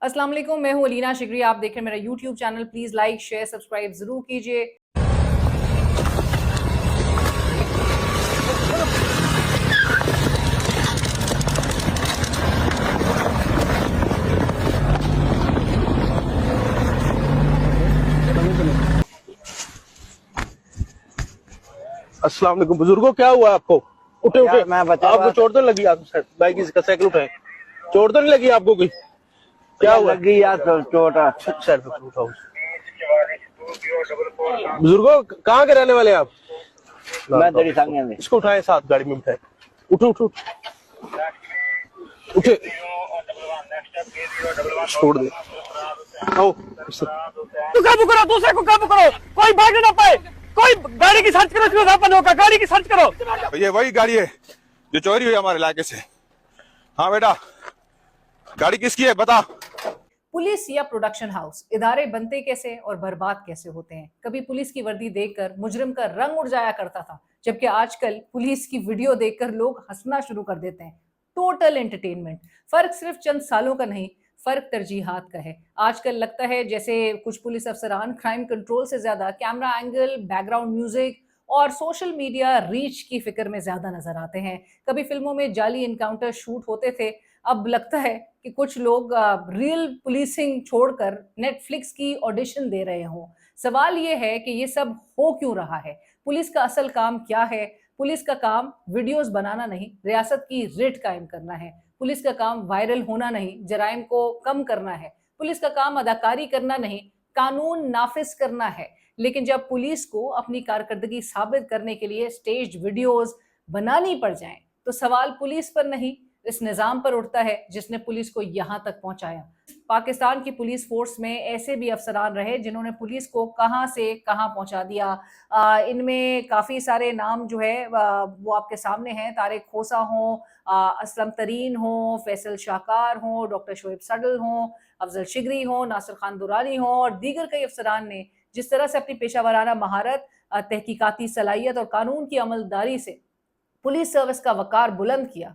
अस्सलाम वालेकुम, मैं हूं अलीना शिगरी। आप देख रहे हैं मेरा YouTube channel. Please like share subscribe जरूर कीजिए। अस्सलाम वालेकुम बुजुर्गो, क्या हुआ आपको? उठे उठे। मैं बचा आपको चोट तो नहीं लगी? आप बाइक का साइकिल उठाए, चोट तो नहीं लगी आपको कोई? क्या हुआ? लगी यार चोट। साइड पे उठाओ। बुजुर्गो, कहाँ के रहने वाले हैं आप? मैं दरी सांगे में। इसको उठाए, साथ गाड़ी में उठाए। उठो उठो उठे, छोड़ दे। आओ, तू काबू करो, दूसरे को काबू करो, कोई भागने ना पाए। कोई गाड़ी की सर्च करो, इसमें अपन होगा, गाड़ी की सर्च करो। ये वही गाड़ी है जो चोरी हुई हमारे इलाके से। हाँ बेटा, गाड़ी किसकी है बता। पुलिस या प्रोडक्शन हाउस, इदारे बनते कैसे और बर्बाद कैसे होते हैं। कभी पुलिस की वर्दी देखकर मुजरिम का रंग उड़ जाया करता था, जबकि आजकल पुलिस की वीडियो देखकर लोग हंसना शुरू कर देते हैं। Total entertainment. फर्क सिर्फ चंद सालों का नहीं, फर्क तरजीहात का है। आजकल लगता है जैसे कुछ पुलिस अफसरान क्राइम कंट्रोल से ज्यादा कैमरा एंगल, बैकग्राउंड म्यूजिक और सोशल मीडिया रीच की फिक्र में ज्यादा नजर आते हैं। कभी फिल्मों में जाली इनकाउंटर शूट होते थे, अब लगता है कि कुछ लोग रियल पुलिसिंग छोड़कर नेटफ्लिक्स की ऑडिशन दे रहे हों। सवाल ये है कि ये सब हो क्यों रहा है? पुलिस का असल काम क्या है? पुलिस का काम वीडियोस बनाना नहीं, रियासत की रिट कायम करना है। पुलिस का काम वायरल होना नहीं, जराइम को कम करना है। पुलिस का काम अदाकारी करना नहीं, कानून नाफिज करना है। लेकिन जब पुलिस को अपनी कारकर्दगी साबित करने के लिए स्टेज वीडियोस बनानी पड़ जाएं, तो सवाल पुलिस पर नहीं, इस निजाम पर उठता है जिसने पुलिस को यहां तक पहुंचाया। पाकिस्तान की पुलिस फोर्स में ऐसे भी अफसरान रहे जिन्होंने पुलिस को कहां से कहां पहुंचा दिया। इनमें काफी सारे नाम जो है वो आपके सामने हैं। तारिक खोसा हो, असलम तरीन हो, फैसल शाकार हो, डॉक्टर शोएब सडल हो, अफजल शिगरी हो, नासिर खान दुरानी हो और दीगर कई अफसरान ने जिस तरह से अपनी पेशावराना महारत, तहकीकाती सलाहियत और कानून की अमलदारी से पुलिस सर्विस का वकार बुलंद किया।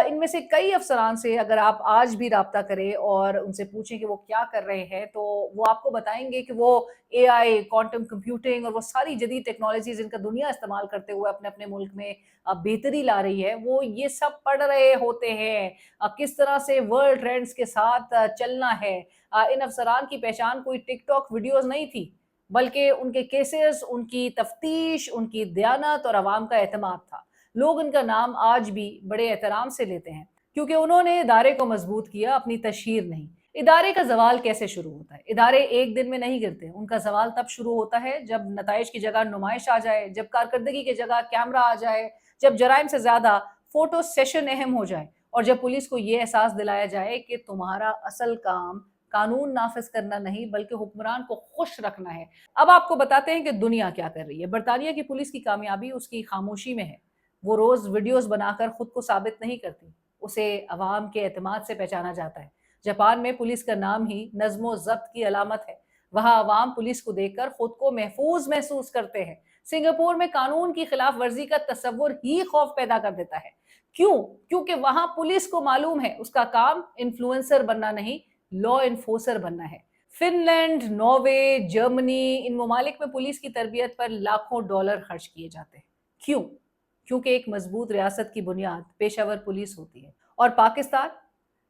इनमें से कई अफसरान से अगर आप आज भी राब्ता करें और उनसे पूछें कि वो क्या कर रहे हैं, तो वो आपको बताएंगे कि वो एआई, क्वांटम कंप्यूटिंग और वो सारी जदीद टेक्नोलॉजी जिनका दुनिया इस्तेमाल करते हुए अपने अपने मुल्क में बेहतरी ला रही है, वो ये सब पढ़ रहे होते हैं। किस तरह से वर्ल्ड ट्रेंड्स के साथ चलना है। इन अफसरान की पहचान कोई टिकटॉक वीडियोज नहीं थी, बल्कि उनके केसेस, उनकी तफ्तीश, उनकी दयानत और अवाम का एतमाद था। लोग इनका नाम आज भी बड़े एहतराम से लेते हैं क्योंकि उन्होंने इदारे को मजबूत किया, अपनी तशहीर नहीं। इदारे का जवाल कैसे शुरू होता है? इदारे एक दिन में नहीं गिरते। उनका जवाल तब शुरू होता है जब नताइज की जगह नुमाइश आ जाए, जब कारकर्दगी की जगह कैमरा आ जाए, जब जराइम से ज्यादा फोटो सेशन अहम हो जाए और जब पुलिस को यह एहसास दिलाया जाए कि तुम्हारा असल काम कानून नाफिज करना नहीं बल्कि हुक्मरान को खुश रखना है। अब आपको बताते हैं कि दुनिया क्या कर रही है। बरतानिया की पुलिस की कामयाबी उसकी खामोशी में है। वो रोज वीडियोस बनाकर खुद को साबित नहीं करती, उसे अवाम के एतमाद से पहचाना जाता है। जापान में पुलिस का नाम ही नज्मो जब्त की अलामत है। वहां अवाम पुलिस को देखकर खुद को महफूज महसूस करते हैं। सिंगापुर में कानून की खिलाफ वर्जी का तस्वुर ही खौफ पैदा कर देता है। क्यों? क्योंकि वहां पुलिस को मालूम है उसका काम इन्फ्लुएंसर बनना नहीं, लॉ इन्फोर्सर बनना है। फिनलैंड, नॉर्वे, जर्मनी, इन ममालिक में पुलिस की तरबियत पर लाखों डॉलर खर्च किए जाते हैं। क्यों? क्योंकि एक मजबूत रियासत की बुनियाद पेशावर पुलिस होती है। और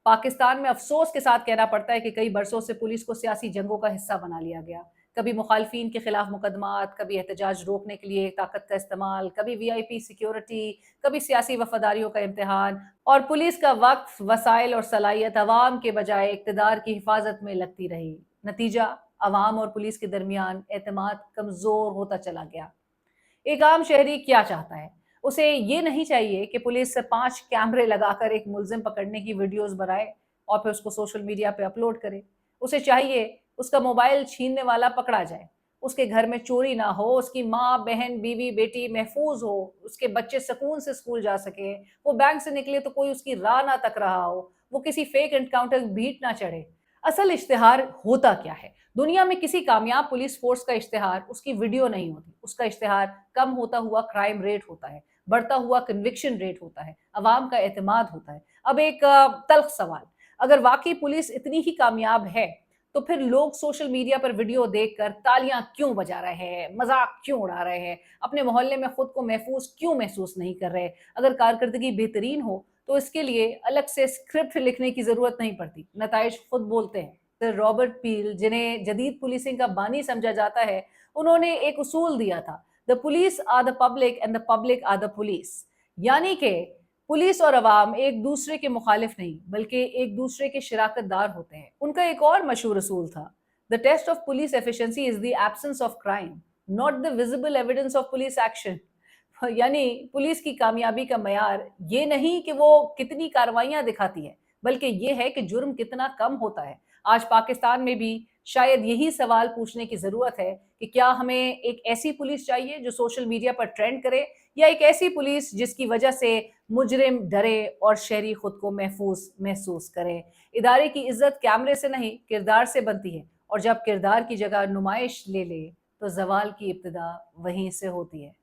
पाकिस्तान में अफसोस के साथ कहना पड़ता है कि कई बरसों से पुलिस को सियासी जंगों का हिस्सा बना लिया गया। कभी मुखालफिन के खिलाफ मुकदमात, कभी एहतजाज रोकने के लिए ताकत का इस्तेमाल, कभी वीआईपी सिक्योरिटी, कभी सियासी वफादारियों का इम्तिहान। और पुलिस का वक्त, वसाइल और सलाहियत अवाम के बजाय इक्तदार की हिफाजत में लगती रही। नतीजा, अवाम और पुलिस के दरमियान एतमाद कमजोर होता चला गया। एक आम शहरी क्या चाहता है? उसे ये नहीं चाहिए कि पुलिस 5 कैमरे लगाकर एक मुलजिम पकड़ने की वीडियोस बनाए और फिर उसको सोशल मीडिया पे अपलोड करे। उसे चाहिए उसका मोबाइल छीनने वाला पकड़ा जाए, उसके घर में चोरी ना हो, उसकी माँ, बहन, बीवी, बेटी महफूज हो, उसके बच्चे सुकून से स्कूल जा सके, वो बैंक से निकले तो कोई उसकी राह ना तक रहा हो, वो किसी फेक एनकाउंटर भीट ना चढ़े। असल इश्तिहार होता क्या है? दुनिया में किसी कामयाब पुलिस फोर्स का इश्तिहार उसकी वीडियो नहीं होती, उसका इश्तिहार कम होता हुआ क्राइम रेट होता है, बढ़ता हुआ कन्विक्शन रेट होता है, अवाम का एतमाद होता है। अब एक तल्ख सवाल, अगर वाकई पुलिस इतनी ही कामयाब है तो फिर लोग सोशल मीडिया पर वीडियो देखकर तालियां क्यों बजा रहे हैं, मजाक क्यों उड़ा रहे हैं, अपने मोहल्ले में खुद को महफूज क्यों महसूस नहीं कर रहे। अगर कारकर्दगी बेहतरीन हो तो इसके लिए अलग से स्क्रिप्ट लिखने की जरूरत नहीं पड़ती, नताइज खुद बोलते हैं। सर रॉबर्ट पील, जिन्हें जदीद पुलिसिंग का बानी समझा जाता है, उन्होंने एक उसूल दिया था, the police are the public and the public are the police. यानी कि पुलिस और अवाम एक दूसरे के मुखालिफ नहीं बल्कि एक दूसरे के शिराकतदार होते हैं। उनका एक और मशहूर असूल था, the test of police efficiency is the absence of crime, not the visible evidence of police action. यानी पुलिस की कामयाबी का मयार ये नहीं कि वो कितनी कार्रवाइयां दिखाती है, बल्कि ये है कि जुर्म कितना कम होता है। आज पाकिस्तान में भी शायद यही सवाल पूछने की जरूरत है कि क्या हमें एक ऐसी पुलिस चाहिए जो सोशल मीडिया पर ट्रेंड करे, या एक ऐसी पुलिस जिसकी वजह से मुजरिम डरे और शहरी खुद को महफूज महसूस करे। इदारे की इज्जत कैमरे से नहीं किरदार से बनती है, और जब किरदार की जगह नुमाइश ले ले तो जवाल की इब्तिदा वहीं से होती है।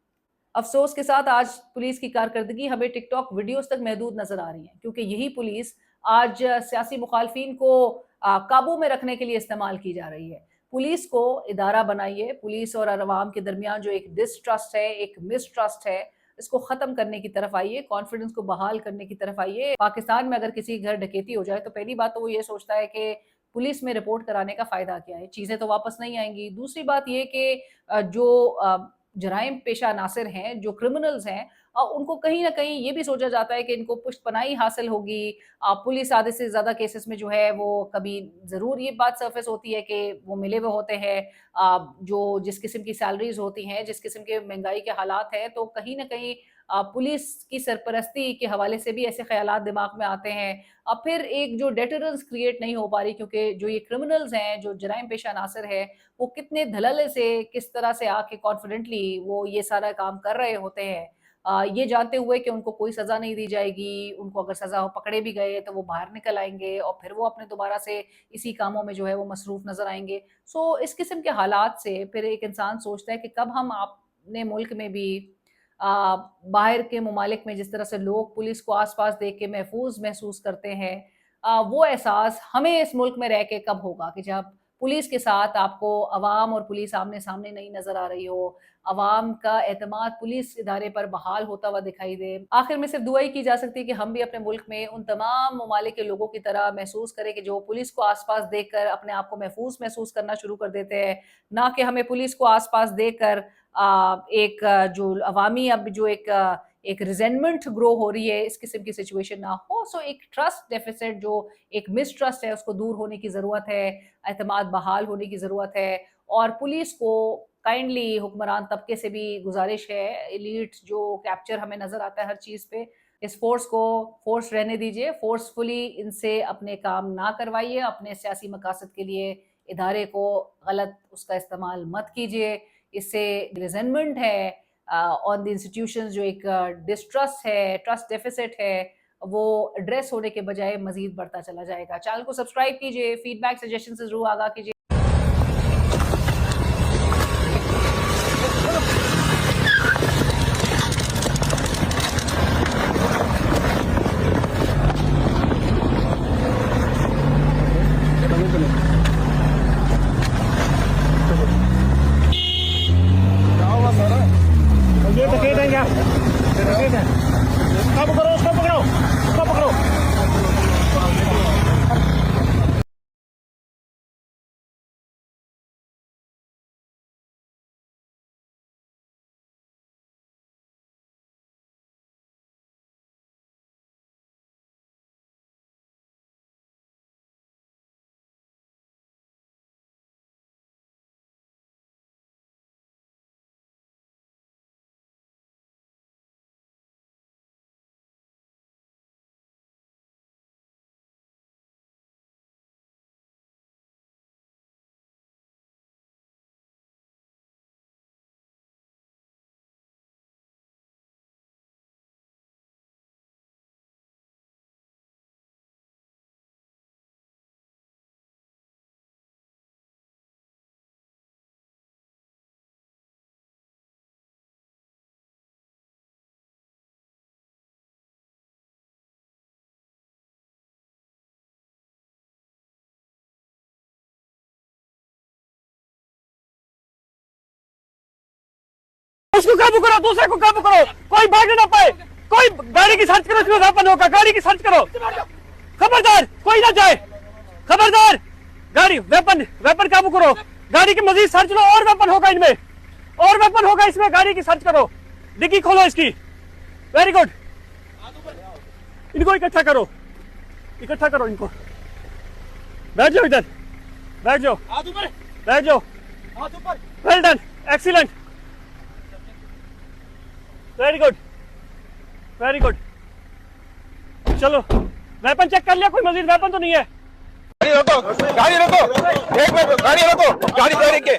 अफसोस के साथ आज पुलिस की कारकर्दगी हमें टिकटॉक वीडियोस तक महदूद नजर आ रही है, क्योंकि यही पुलिस आज सियासी मुखालफिन को काबू में रखने के लिए इस्तेमाल की जा रही है। पुलिस को इदारा बनाइए, पुलिस और अवाम के दरमियान जो एक डिस्ट्रस्ट है, एक मिसट्रस्ट है, इसको खत्म करने की तरफ आइए, कॉन्फिडेंस को बहाल करने की तरफ आइए। पाकिस्तान में अगर किसी घर डकैती हो जाए तो पहली बात तो वो ये सोचता है कि पुलिस में रिपोर्ट कराने का फायदा क्या है, चीजें तो वापस नहीं आएंगी। दूसरी बात ये कि जो जराइम पेशा अनासिर हैं, जो क्रिमिनल्स हैं, उनको कहीं ना कहीं ये भी सोचा जाता है कि इनको पुष्टपनाही हासिल होगी। पुलिस आधे से ज्यादा केसेस में जो है वो कभी जरूर ये बात सरफेस होती है कि वो मिले हुए होते हैं, जो जिस किस्म की सैलरीज होती हैं, जिस किस्म के महंगाई के हालात हैं, तो कहीं ना कहीं पुलिस की सरपरस्ती के हवाले से भी ऐसे ख्यालात दिमाग में आते हैं। अब फिर एक जो डेटरेंस क्रिएट नहीं हो पा रही, क्योंकि जो ये क्रिमिनल्स हैं, जो जराइम पेशा अनासर है, वो कितने धलले से, किस तरह से आके कॉन्फिडेंटली वो ये सारा काम कर रहे होते हैं, ये जानते हुए कि उनको कोई सजा नहीं दी जाएगी, उनको अगर सजा पकड़े भी गए तो वो बाहर निकल आएंगे और फिर वो अपने दोबारा से इसी कामों में जो है वो मसरूफ नजर आएंगे। सो इस किस्म के हालात से फिर एक इंसान सोचता है कि कब हम अपने मुल्क में भी बाहर के ममालिक में जिस तरह से लोग पुलिस को आसपास देख के महफूज महसूस करते हैं, वो एहसास हमें इस मुल्क में रह के कब होगा कि जब पुलिस के साथ आपको अवाम और पुलिस आमने सामने नहीं नजर आ रही हो, अवाम का एतमाद पुलिस इदारे पर बहाल होता हुआ दिखाई दे। आखिर में सिर्फ दुआ ही की जा सकती है कि हम भी अपने मुल्क में उन तमाम ममालिक के लोगों की तरह महसूस करें कि जो पुलिस को आसपास देखकर अपने आप को महफूज महसूस करना शुरू कर देते हैं, ना कि हमें पुलिस को आसपास देखकर एक जो अवामी अब जो एक रिजेंटमेंट ग्रो हो रही है, इस किस्म की सिचुएशन ना हो। सो एक ट्रस्ट डेफिसिट, जो एक मिसट्रस्ट है, उसको दूर होने की ज़रूरत है, एतमाद बहाल होने की ज़रूरत है। और पुलिस को काइंडली हुक्मरान तबके से भी गुजारिश है, एलीट जो कैप्चर हमें नज़र आता है हर चीज़ पे, इस फोर्स को फोर्स रहने दीजिए, फोर्सफुली इनसे अपने काम ना करवाइए, अपने सियासी मकासद के लिए इदारे को गलत उसका इस्तेमाल मत कीजिए। इससे रिजेंटमेंट है ऑन द इंस्टीट्यूशंस, जो एक डिस्ट्रस्ट है, ट्रस्ट डेफिसिट है, वो एड्रेस होने के बजाय मजीद बढ़ता चला जाएगा। चैनल को सब्सक्राइब कीजिए, फीडबैक सजेशन से जरूर आगाह कीजिए। ये डकैत है क्या? डकैत है। उसका पकड़ो, उसको पकड़ो, उसको पकड़ो। उसको काबू करो, दूसरे को काबू करो, कोई भागने ना पाए, कोई गाड़ी की सर्च करो, इसमें वेपन होगा, गाड़ी की सर्च करो, खबरदार कोई ना जाए, खबरदार गाड़ी वेपन काबू करो, गाड़ी की मजीद सर्च लो, और वेपन होगा इनमें, और वेपन होगा इसमें, गाड़ी की सर्च करो, डिग्गी खोलो इसकी। वेरी गुड, इनको इकट्ठा करो इनको। बैठ जाओ इधर, बैठ जाओ, well done, excellent, very good. चलो वेपन चेक कर लिया, कोई मजीद वेपन तो नहीं है। गाड़ी रोको, एक मिनट, गाड़ी रोको, गाड़ी चोरी के,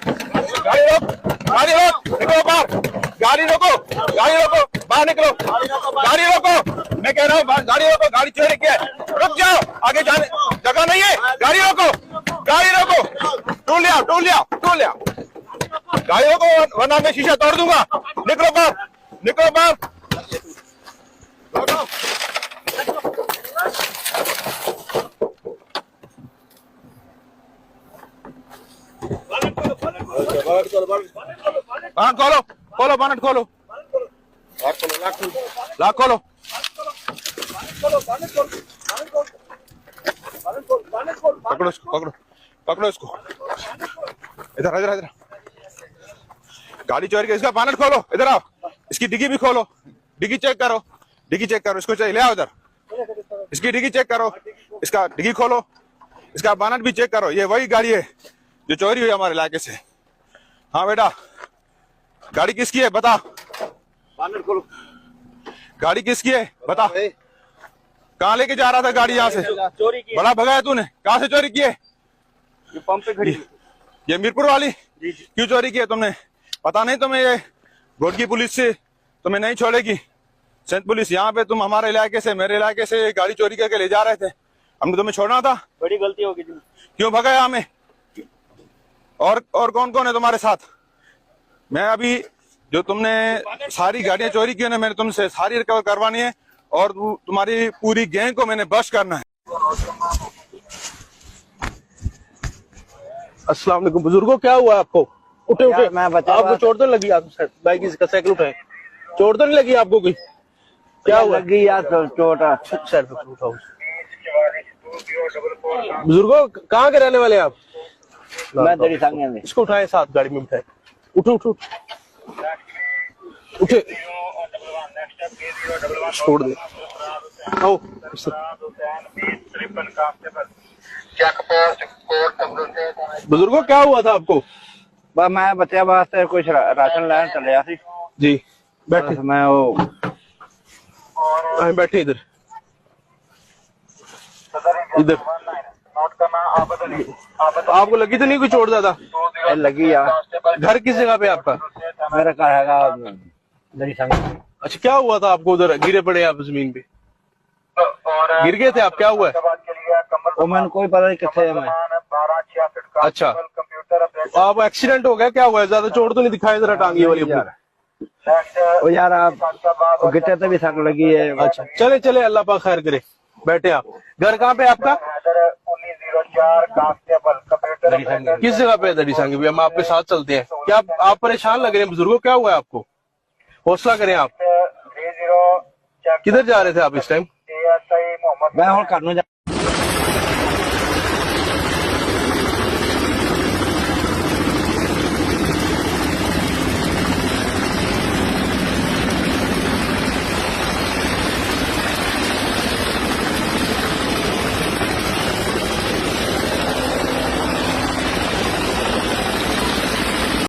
गाड़ी रोक, निकलो बाहर, गाड़ी रोको, बाहर निकलो, गाड़ी रोको, मैं कह रहा हूँ गाड़ी रोको, गाड़ी चोरी के, रुक जाओ, आगे जाने जगह नहीं है, गाड़ी रोको, टूल लिया, गाड़ी रोको वरना मैं शीशा तोड़ दूंगा, निकलो बाहर। बानट खोलो, लाख खोलो। पकड़ो इसको, इधर। गाड़ी चोरी के, इसका बानट खोलो, इधर आओ, इसकी डिग्गी भी खोलो, डिग्गी चेक करो, इसको चाहिए, ले आओ इधर, इसकी डिग्गी चेक करो, इसका डिग्गी खोलो, इसका बानट भी चेक करो। ये वही गाड़ी है जो चोरी हुई हमारे इलाके से। हाँ बेटा, गाड़ी किसकी है बता, बानट खोलो। गाड़ी किसकी है बता, कहाँ लेके जा रहा था गाड़ी? यहाँ से चोरी की, बड़ा भगाया तूने, कहाँ से चोरी की है? ये पंप पे खड़ी। ये मीरपुर वाली? क्यों चोरी की है तुमने? पता नहीं तुम्हें ये घोटकी पुलिस से तुम्हें नहीं छोड़ेगी, सेंट पुलिस। यहाँ पे तुम हमारे इलाके से, मेरे इलाके से गाड़ी चोरी करके ले जा रहे थे, हमने तुम्हें छोड़ना था? बड़ी गलती होगी। क्यों भगाया हमें? और कौन है तुम्हारे साथ? मैं अभी जो तुमने सारी गाड़ियां चोरी की है ना, मैंने तुमसे सारी रिकवर करवानी है और तुम्हारी पूरी गैंग को मैंने बश करना है। अस्सलाम वालेकुम बुजुर्गों, क्या हुआ आपको? उठे मैं बचा, आपको चोट तो नहीं लगी? आप बाइक का साइकिल उठाए, चोट तो नहीं लगी आपको कोई? क्या हुआ? लगी यार चोट। सर पे उठाओ। बुजुर्गों, कहाँ के रहने वाले हैं आप? मैं दरी सांगे में। इसको उठाए, साथ गाड़ी में बिठाए। उठो उठे, छोड़ दे, आओ। बुजुर्गों, क्या हुआ था आपको? बस मैं बच्चे वास्ते कुछ राशन लेने चले सी जी। बैठे, मैं वो बैठे इधर। आपको लगी तो नहीं कोई चोट ज्यादा? लगी यार। घर किस जगह पे आपका? मेरा घर है दरी सांगे। अच्छा, क्या हुआ था आपको? उधर गिरे पड़े आप जमीन पे, गिर गए थे आप? क्या हुआ है? वो मैंने कोई पता नहीं कितने है मैं। अच्छा, आप एक्सीडेंट हो गया? क्या हुआ है? ज्यादा चोट तो नहीं दिखाई जरा टांगी वाली अपनी? वो यार आप गिटे तो भी सक लगी है। अच्छा, चले अल्लाह पाक खैर करे। बैठे आप। घर कहाँ पे आपका? किस जगह पे है दरी सांगे भी? हम आपके साथ चलते हैं। क्या आप परेशान लग रहे हैं बुजुर्गों? क्या हुआ है आपको? हौसला करें आप। किधर जा रहे थे आप इस टाइम? मैं और